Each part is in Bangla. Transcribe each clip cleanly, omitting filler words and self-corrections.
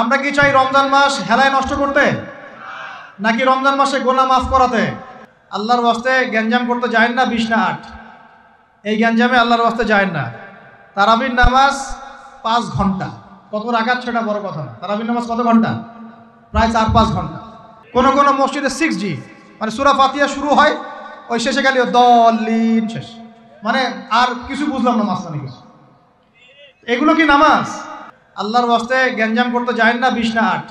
আমরা কি চাই রমজান মাস হেলায় নষ্ট করতে, নাকি রমজান মাসে গোনা মাফ করাতে? আল্লাহর ওয়াস্তে গ্যাঞ্জাম করতে যায় না 20 না 8, এই গ্যাঞ্জামে আল্লাহর ওয়াস্তে যায় না। তারাবির নামাজ 5 ঘন্টা, কত রাকাত সেটা বড় কথা না। তারাবির নামাজ কত ঘন্টা? প্রায় 4-5 ঘন্টা। কোনো কোনো মসজিদে 6G, মানে সূরা ফাতিহা শুরু হয়, ওই শেষে গেলে দলিন শেষ, মানে আর কিছু বুঝলাম না মাঝখানে কিছু। এগুলো কি নামাজ? আল্লাহর ওয়াস্তে গ্যাঞ্জাম করতে যায় না 20 না 8,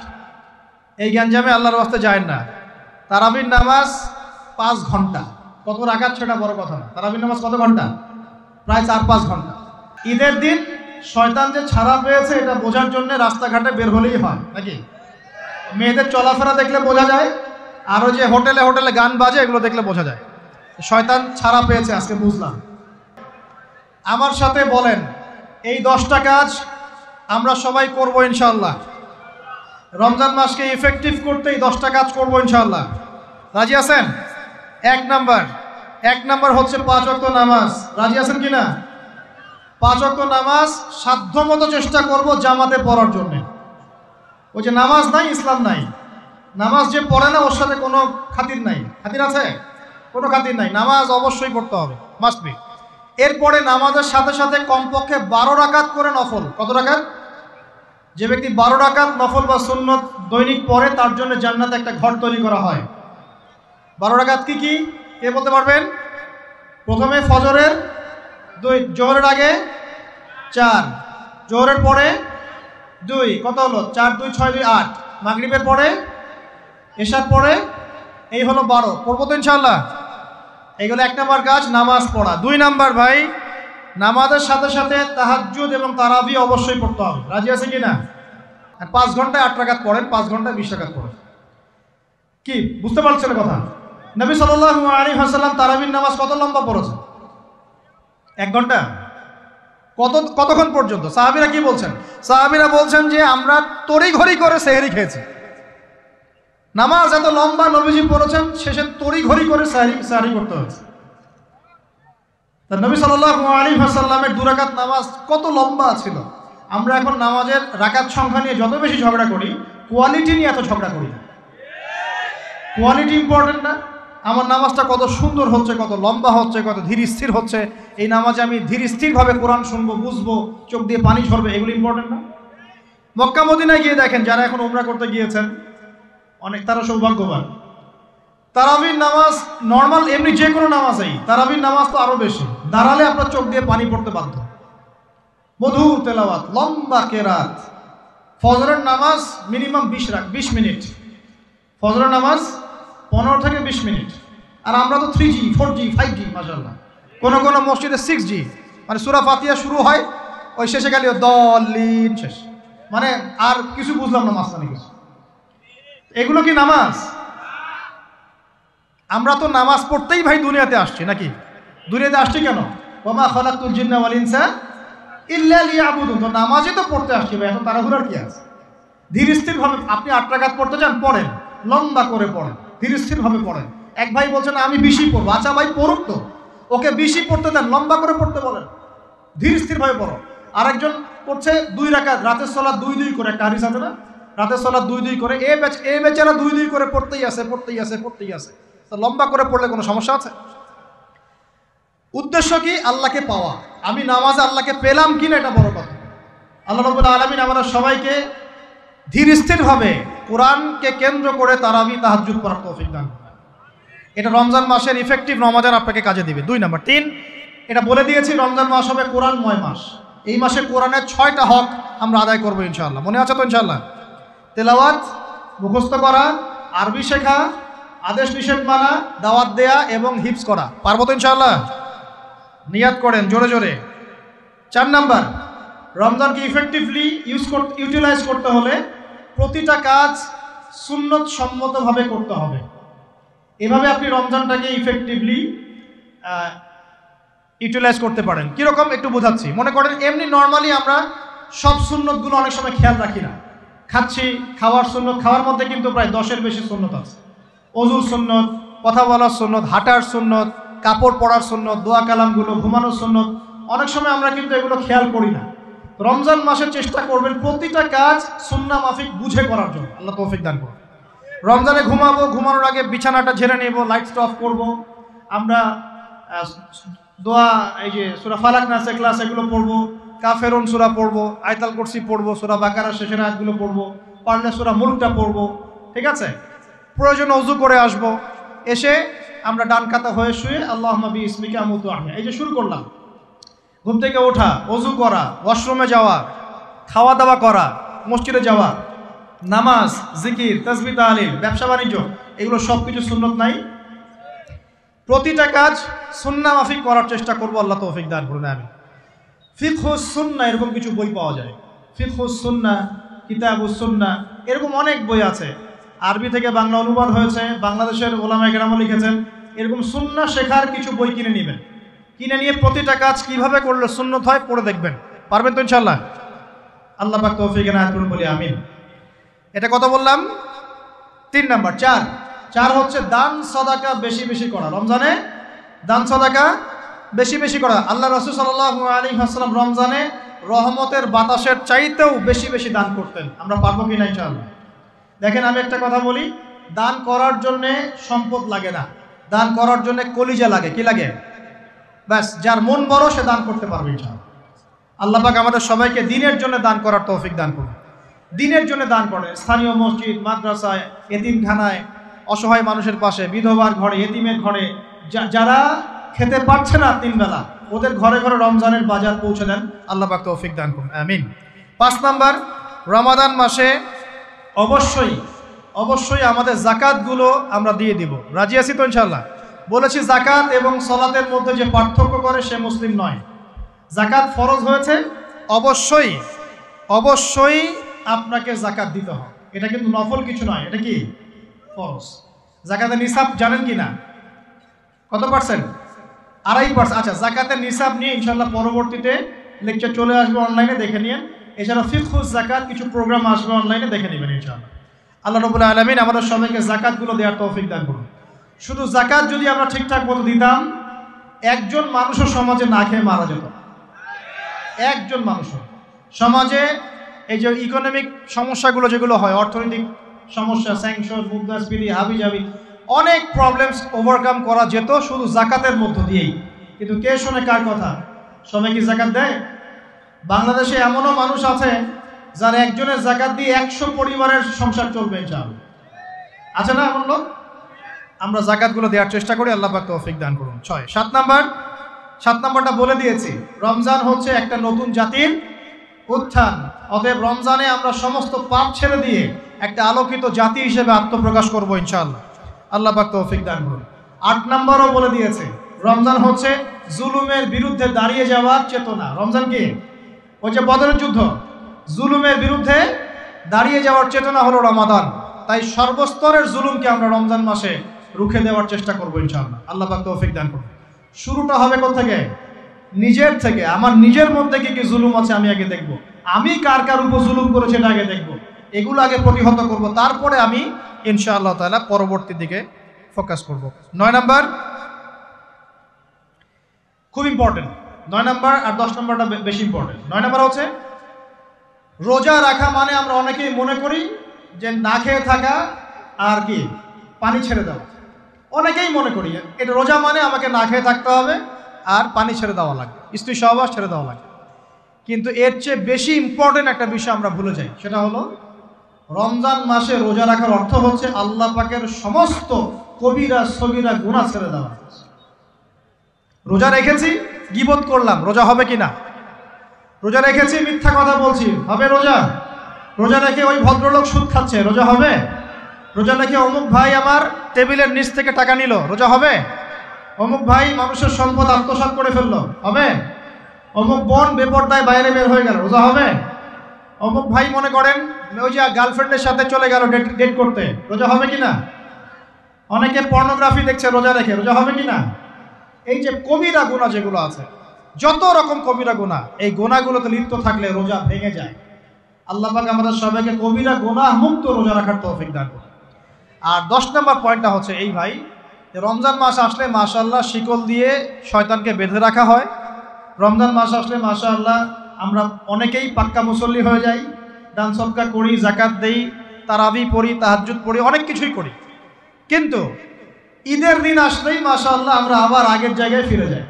এই গ্যাঞ্জামে আল্লাহর ওয়াস্তে যায় না। তারাবির নামাজ 5 ঘন্টা, কত রাকাত সেটা বড় কথা না। তারাবির নামাজ কত ঘন্টা? প্রায় 4-5 ঘন্টা। ঈদের দিন শয়তান যে ছাড়া পেয়েছে এটা বোঝার জন্য রাস্তাঘাটে বের হলেই হয় নাকি? মেয়েদের চলাফেরা দেখলে বোঝা যায়, আরও যে হোটেলে হোটেলে গান বাজে এগুলো দেখলে বোঝা যায় শয়তান ছাড়া পেয়েছে, আজকে বুঝলাম। আমার সাথে বলেন, এই 10টা কাজ আমরা সবাই করব ইনশাআল্লাহ। রমজান মাসকে ইফেক্টিভ করতে এই 10টা কাজ করব ইনশাআল্লাহ। রাজি আছেন? এক নাম্বার হচ্ছে 5 ওয়াক্ত নামাজ। রাজি আছেন কিনা? 5 ওয়াক্ত নামাজ সাধ্যমতো চেষ্টা করব জামাতে পড়ার জন্য। ওই যে নামাজ নাই ইসলাম নাই, নামাজ যে পড়ে না ওর সাথে কোনো খাতির নাই। খাতির আছে? কোনো খাতির নাই। নামাজ অবশ্যই পড়তে হবে, মাস্ট বি। এরপরে নামাজের সাথে সাথে কমপক্ষে 12 রাকাত করে নফল। কত রাকাত? যে ব্যক্তি 12 রাকাত নফল বা সুন্নত দৈনিক পড়ে তার জন্য জান্নাতে একটা ঘর তৈরি করা হয়। 12 রাকাত কি কি কে বলতে পারবেন? প্রথমে ফজরের 2, জোহরের আগে 4, জোহরের পরে 2, কত হলো? 4 2 6 2 8, মাগরিবের পরে, এশার পরে, এই হলো 12। পড়বো তো ইনশাআল্লাহ? এইগুলো 1 নাম্বার কাজ, নামাজ পড়া। 2 নাম্বার ভাই, নামাজের সাথে সাথে তাহাজ্জুদ এবং তারাবি অবশ্যই পড়তে হবে। রাজি আছে কি না? আর 5 ঘন্টায় 8 রাকাত পড়েন, 5 ঘন্টায় 20 রাকাত পড়েন। কি বুঝতে পারছেন কথা? নবী সাল্লাল্লাহু আলাইহি ওয়াসাল্লাম তারাবির নামাজ কত লম্বা পড়েছেন? 1 ঘন্টা? কতক্ষণ পর্যন্ত? সাহাবীরা কি বলছেন? সাহাবীরা বলছেন যে আমরা তড়িঘড়ি করে সেহরি খেয়েছি। নামাজ এত লম্বা নবীজি পড়েছেন, শেষে তড়িঘড়ি করে সাহরি করতে হয়েছে। তা নবী সাল্লাল্লাহু আলাইহি ওয়াসাল্লামের 2 রাকাত নামাজ কত লম্বা ছিল। আমরা এখন নামাজের রাকাত সংখ্যা নিয়ে যত বেশি ঝগড়া করি, কোয়ালিটি নিয়ে এত ঝগড়া করি না। কোয়ালিটি ইম্পর্টেন্ট না? আমার নামাজটা কত সুন্দর হচ্ছে, কত লম্বা হচ্ছে, কত ধীর স্থির হচ্ছে, এই নামাজে আমি ধীর স্থিরভাবে কোরআন শুনবো, বুঝবো, চোখ দিয়ে পানি ঝরবে, এগুলো ইম্পর্টেন্ট না? মক্কা মদিনায় গিয়ে দেখেন, যারা এখন উমরা করতে গিয়েছেন অনেক, তারা সৌভাগ্যবান। তারাবির নামাজ নর্মাল এমনি যে কোনো নামাজেই, তারাবির নামাজ তো আরো বেশি। দাঁড়ালে আপনার চোখ দিয়ে পানি পড়তে বাধ্য। মধুর তেলাওয়াত, লম্বা কেরাত। ফজরের নামাজ মিনিমাম 20 মিনিট। ফজরের নামাজ 15 থেকে 20 মিনিট। আর আমরা তো 3G 4G 5G মাশাআল্লাহ। কোনো কোনো মসজিদে 6G, মানে সূরা ফাতিহা শুরু হয়, ওই শেষে গেলে দলিন শেষ, মানে আর কিছু বুঝলাম না মাঝখানে কিছু। এগুলো কি নামাজ? আমরা তো নামাজ পড়তেই ভাই দুনিয়াতে আসছি নাকি? দুনিয়াতে আসছি কেন? ওমা খালাকতুল জিন্না ওয়াল ইনসা ইল্লা লিয়াবুদুন। তো নামাজই তো পড়তে আসছি ভাই, এত তাড়াহুড়ার কি আছে? ধীর স্থিরভাবে আপনি 8 রাকাত পড়তে চান, পড়েন, লম্বা করে পড়েন, ধীর স্থিরভাবে পড়েন। এক ভাই বলছেন আমি 20 পড়বো। আচ্ছা ভাই পড়ুক তো, ওকে 20 পড়তে দেন, লম্বা করে পড়তে বলেন, ধীর স্থিরভাবে পড়ো। আরেকজন পড়ছে 2 রাকাত, রাতের সালাত 2 করে, একটা হাদিস আছে না? রাতের সালাত 2 করে, এই বেচারা 2 করে পড়তেই আছে। তো লম্বা করে পড়লে কোনো সমস্যা আছে? উদ্দেশ্য কি? আল্লাহকে পাওয়া। আমি নামাজে আল্লাহকে পেলাম কিনা এটা বড় কথা। আল্লাহ রাব্বুল আলামিন আমাদের সবাইকে ধীর স্থিরভাবে কোরআনকে কেন্দ্র করে তারাবি তাহাজ্জুদ পড়ার তৌফিক দান করেন। এটা রমজান মাসের ইফেক্টিভ রমাজান আপনাকে কাজে দিবে। 2 নাম্বার। 3, এটা বলে দিয়েছি রমজান মাস হবে কোরআনময় মাস। এই মাসে কোরআনের 6টা হক আমরা আদায় করবো ইনশাআল্লাহ। মনে আছে তো ইনশাআল্লাহ? তেলাওয়াত, মুখস্থ করা, আরবি শেখা, আদেশ নিষেধ মানা, দাওয়াত দেয়া এবং হিফজ করা। পারবো তো ইনশাআল্লাহ? নিয়াত করেন জোরে জোরে। 4 নাম্বার, রমজানকে ইফেক্টিভলি ইউটিলাইজ করতে হলে প্রতিটা কাজ সুন্নত সম্মতভাবে করতে হবে। এভাবে আপনি রমজানটাকে ইফেক্টিভলি ইউটিলাইজ করতে পারেন। কীরকম একটু বোঝাচ্ছি। মনে করেন এমনি নর্মালি আমরা সব সুন্নতগুলো অনেক সময় খেয়াল রাখি না। খাচ্ছি, খাওয়ার সুন্নত, খাওয়ার মধ্যে কিন্তু প্রায় 10-এর বেশি সুন্নত আছে। অজুর সুন্নত, কথা বলার সুন্নত, হাঁটার সুন্নত, কাপড় পরার সুন্নত, দোয়া কালামগুলো, ঘুমানোর সুন্নত, অনেক সময় আমরা কিন্তু এগুলো খেয়াল করি না। রমজান মাসে চেষ্টা করবেন প্রতিটা কাজ সুন্নাহ মাফিক বুঝে করার জন্য। আল্লাহ তৌফিক দান করুন। রমজানে ঘুমাবো, ঘুমানোর আগে বিছানাটা ঝেড়ে নেব, লাইট অফ করব, আমরা দোয়া এই যে সূরা ফালাক নাস ইখলাস এগুলো পড়বো, কাফেরুন সূরা পড়বো, আয়াতুল কুরসি পড়বো, সূরা বাকারা শেষের আয়াতগুলো পড়বো, পারলে সূরা মুলকটা পড়বো, ঠিক আছে? প্রয়োজন ওযু করে আসব, এসে আমরা ডান কাতা হয়ে শুয়ে আল্লাহুম্মা বিইসমিকা আমুতু আহয়া, এই যে শুরু করলাম। ঘুম থেকে ওঠা, ওযু করা, ওয়াশরুমে যাওয়া, খাওয়া দাওয়া করা, মসজিদে যাওয়া, নামাজ, জিকির, তাসবিহ, তাহলিল, ব্যবসা বাণিজ্য, এগুলো সব কিছু সুন্নত নাই? প্রতিটা কাজ সুন্নাহ মাফিক করার চেষ্টা করব। আল্লাহ তৌফিক দান করুন। আমি ফিকহুস সুন্নাহ এরকম কিছু বই পাওয়া যায়, ফিকহুস সুন্নাহ, কিতাবুস সুন্নাহ, এরকম অনেক বই আছে। আরবি থেকে বাংলা অনুবাদ হয়েছে, বাংলাদেশের ওলামায়ে কেরাম লিখেছেন। এরকম সুন্নাহ শেখার কিছু বই কিনে নেবেন, কিনে নিয়ে প্রতিটা কাজ কিভাবে করলে সুন্নত হয় পড়ে দেখবেন। পারবেন তো ইনশাআল্লাহ? আল্লাহ পাক তৌফিক এনায়েত করুন, বলি আমিন। এটা কত বললাম? 3 নাম্বার। 4 হচ্ছে দান সাদাকা বেশি বেশি করা। রমজানে দান সাদাকা বেশি বেশি করা। আল্লাহ রাসূল সাল্লাল্লাহু আলাইহি ওয়াসাল্লাম রমজানে রহমতের বাতাসের চাইতেও বেশি বেশি দান করতেন। আমরা পারবো কিনা ইনশাআল্লাহ? দেখেন, আমি একটা কথা বলি, দান করার জন্যে সম্পদ লাগে না, দান করার জন্যে কলিজা লাগে। কি লাগে? ব্যাস, যার মন বড় সে দান করতে পারবে ইনশাআল্লাহ। আল্লাহ পাক আমাদের সবাইকে দ্বীনের জন্য দান করার তৌফিক দান করুন। দ্বীনের জন্য দান করে, স্থানীয় মসজিদ, মাদ্রাসায়, এতিমখানায়, অসহায় মানুষের পাশে, বিধবার ঘরে, এতিমের ঘরে, যারা খেতে পারছে না 3 বেলা, ওদের ঘরে ঘরে রমজানের বাজার পৌঁছে দেন। আল্লাহ পাক তৌফিক দান করুন, আমিন। 5 নাম্বার, রমাদান মাসে অবশ্যই অবশ্যই আমাদের জাকাতগুলো আমরা দিয়ে দিব। রাজি আছি তো ইনশাআল্লাহ? বলেছি জাকাত এবং সালাতের মধ্যে যে পার্থক্য করে সে মুসলিম নয়। জাকাত ফরজ হয়েছে, অবশ্যই অবশ্যই আপনাকে জাকাত দিতে হবে। এটা কিন্তু নফল কিছু নয়, এটা কি ফরজ। জাকাতের নিসাব জানেন কি না? কত পার্সেন্ট? 2.5%। আচ্ছা, জাকাতের নিসাব নিয়ে ইনশাআল্লাহ পরবর্তীতে লেকচার চলে আসবে, অনলাইনে দেখে নিন। এছাড়া ফিকহুস যাকাত কিছু প্রোগ্রাম আসবে, অনলাইনে দেখে নেবেন ইনশাআল্লাহ। আল্লাহ রাব্বুল আলামিন আমাদের সবাইকে জাকাতগুলো দেওয়ার তৌফিক দান করুন। শুধু জাকাত যদি আমরা ঠিকঠাক মতো দিতাম, একজন মানুষও সমাজে না খেয়ে মারা যেত। একজন মানুষও সমাজে এই যে ইকোনমিক সমস্যাগুলো যেগুলো হয়, অর্থনৈতিক সমস্যা, স্যাংশন, মুদ্রাস্ফীতি, হাবিজাবি, অনেক প্রবলেমস ওভারকাম করা যেত শুধু জাকাতের মধ্য দিয়েই। কিন্তু কে শোনে কার কথা? সবাই কি জাকাত দেয়? বাংলাদেশে এমনও মানুষ আছে যার একজনের জাকাত দিয়ে 100 পরিবারের সংসার চলবে ইনশাআল্লাহ। আছে না এমন লোক? আমরা জাকাতগুলো দেওয়ার চেষ্টা করি। আল্লাহ পাক তৌফিক দান করুন। 7 নাম্বারটা বলে দিয়েছি, রমজান হচ্ছে একটা নতুন জাতির উত্থান। অতএব রমজানে আমরা সমস্ত পাপ ছেড়ে দিয়ে একটা আলোকিত জাতি হিসেবে আত্মপ্রকাশ করবো ইনশাআল্লাহ। আল্লাহ পাক তৌফিক দান করুন। 8 নাম্বারও বলে দিয়েছে, রমজান হচ্ছে জুলুমের বিরুদ্ধে দাঁড়িয়ে যাওয়ার চেতনা। রমজান কি? ওই যে বদরের যুদ্ধ, জুলুমের বিরুদ্ধে দাঁড়িয়ে যাওয়ার চেতনা হলো রমাদান। তাই সর্বস্তরের জুলুমকে আমরা রমজান মাসে রুখে দেওয়ার চেষ্টা করবো ইনশাআল্লাহ। আল্লাহ পাক তৌফিক দান করুন। শুরুটা হবে কোথা থেকে? নিজের থেকে। আমার নিজের মধ্যে কি কি জুলুম আছে আমি আগে দেখব, আমি কার কার উপর জুলুম করেছি এটা আগে দেখব, এগুলো আগে প্রতিহত করব, তারপরে আমি ইনশাআল্লাহ তাআলা পরবর্তী দিকে ফোকাস করব। 9 নাম্বার খুব ইম্পর্টেন্ট। 9 নাম্বার আর 10 নাম্বারটা বেশি ইম্পর্টেন্ট। 9 নাম্বার হচ্ছে রোজা রাখা মানে আমরা অনেকেই মনে করি যে না খেয়ে থাকা আর কি পানি ছেড়ে দেওয়া। অনেকেই মনে করি এটা রোজা মানে আমাকে না খেয়ে থাকতে হবে আর পানি ছেড়ে দেওয়া লাগবে, স্ত্রী সহবাস ছেড়ে দেওয়া লাগবে। কিন্তু এর চেয়ে বেশি ইম্পর্টেন্ট একটা বিষয় আমরা ভুলে যাই, সেটা হলো রমজান মাসে রোজা রাখার অর্থ হচ্ছে আল্লাহ পাকের সমস্ত কবিরা সগীরা গুনাহ ছেড়ে দেওয়া। রোজা রেখেছি, গীবত করলাম, রোজা হবে কিনা? রোজা রেখেছি, মিথ্যা কথা বলছি, হবে রোজা? রোজা রেখে ওই ভদ্রলোক সুদ খাচ্ছে, রোজা হবে? রোজা রেখে অমুক ভাই আমার টেবিলের নিচ থেকে টাকা নিল, রোজা হবে? অমুক ভাই মানুষের সম্পদ আত্মসাৎ করে ফেললো, হবে? অমুক বোন বেপরদায় বাইরে বের হয়ে গেল, রোজা হবে? অমুক ভাই মনে করেন ওই যে গার্লফ্রেন্ডের সাথে চলে গেল ডেট করতে, রোজা হবে কিনা? অনেকে পর্নোগ্রাফি দেখছে রোজা রেখে, রোজা হবে কিনা? এই যে কবিরা গুনাহ যেগুলো আছে, যত রকম কবিরা গুনাহ, এই গুনাহগুলোতে লিপ্ত থাকলে রোজা ভেঙে যায়। আল্লাহ পাক আমাদের সবাইকে কবিরা গুনাহ মুক্ত রোজা রাখার তৌফিক দান করুন। আর 10 নম্বর পয়েন্টটা হচ্ছে এই ভাই, রমজান মাস আসলে মাশাআল্লাহ শিকল দিয়ে শয়তানকে বেঁধে রাখা হয়। রমজান মাস আসলে মাশাআল্লাহ আমরা অনেকেই পাক্কা মুসল্লি হয়ে যাই, দান সদকা করি, যাকাত দেই, তারাবি পড়ি, তাহাজ্জুদ পড়ি, অনেক কিছুই করি, কিন্তু ঈদের দিন আসলেই মাশাআল্লাহ আমরা আবার আগের জায়গায় ফিরে যাই।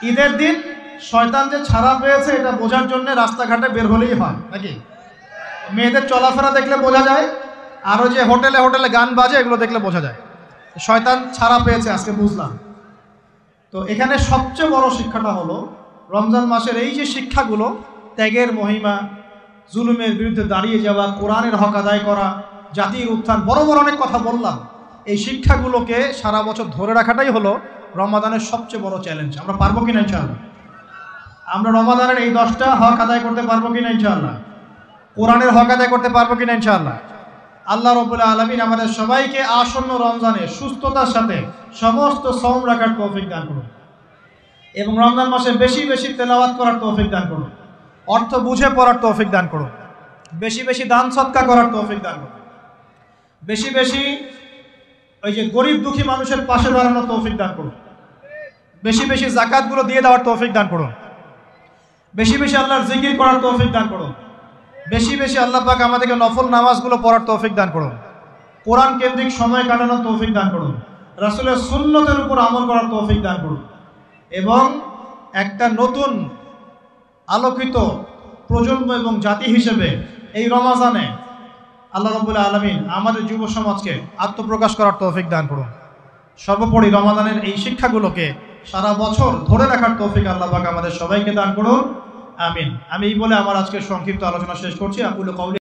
ঈদের দিন শয়তান যে ছাড়া পেয়েছে এটা বোঝার জন্য রাস্তাঘাটে বের হলেই হয় নাকি? মেয়েদের চলাফেরা দেখলে বোঝা যায়, আরও যে হোটেলে হোটেলে গান বাজে এগুলো দেখলে বোঝা যায় শয়তান ছাড়া পেয়েছে, আজকে বুঝলাম। তো এখানে সবচেয়ে বড় শিক্ষাটা হলো রমজান মাসের এই যে শিক্ষাগুলো, ত্যাগের মহিমা, জুলুমের বিরুদ্ধে দাঁড়িয়ে যাওয়া, কোরআনের হক আদায় করা, জাতির উত্থান, বড় বড় অনেক কথা বললাম। এই শিক্ষাগুলোকে সারা বছর ধরে রাখাটাই হলো রমাদানের সবচেয়ে বড় চ্যালেঞ্জ। আমরা পারবো কিনা ইনশাআল্লাহ? আমরা রমাদানের এই 10টা হক আদায় করতে পারবো কিনা ইনশাআল্লাহ? কোরআনের হক আদায় করতে পারবো কিনা ইনশাআল্লাহ? আল্লাহ রাব্বুল আলামিন আমাদের সবাইকে আসন্ন রমজানে সুস্থতার সাথে সমস্ত সওম রাখার তৌফিক দান করুন এবং রমজান মাসে বেশি বেশি তেলাওয়াত করার তৌফিক দান করুন, অর্থ বুঝে পড়ার তৌফিক দান করুন, বেশি বেশি দান সদকা করার তৌফিক দান করুন, বেশি বেশি ওই যে গরিব দুঃখী মানুষের পাশে দাঁড়ানোর তৌফিক দান করুন, বেশি বেশি যাকাতগুলো দিয়ে দেওয়ার তৌফিক দান করুন, বেশি বেশি আল্লাহর জিকির করার তৌফিক দান করুন, বেশি বেশি আল্লাহ পাক আমাদেরকে নফল নামাজগুলো পড়ার তৌফিক দান করুন, কোরআন কেন্দ্রিক সময় কাটানোর তৌফিক দান করুন, রাসূলের সুন্নতের উপর আমল করার তৌফিক দান করুন এবং একটা নতুন আলোকিত প্রজন্ম এবং জাতি হিসেবে এই রমাজানে আল্লাহ রাব্বুল আলামিন আমাদের যুব সমাজকে আত্মপ্রকাশ করার তৌফিক দান করুন। সর্বোপরি রমাদানের এই শিক্ষাগুলোকে সারা বছর ধরে রাখার তৌফিক আল্লাহ পাক আমাদের সবাইকে দান করুন, আমিন। আমি এই বলে আমার আজকের সংক্ষিপ্ত আলোচনা শেষ করছি। আকুলু কাউলি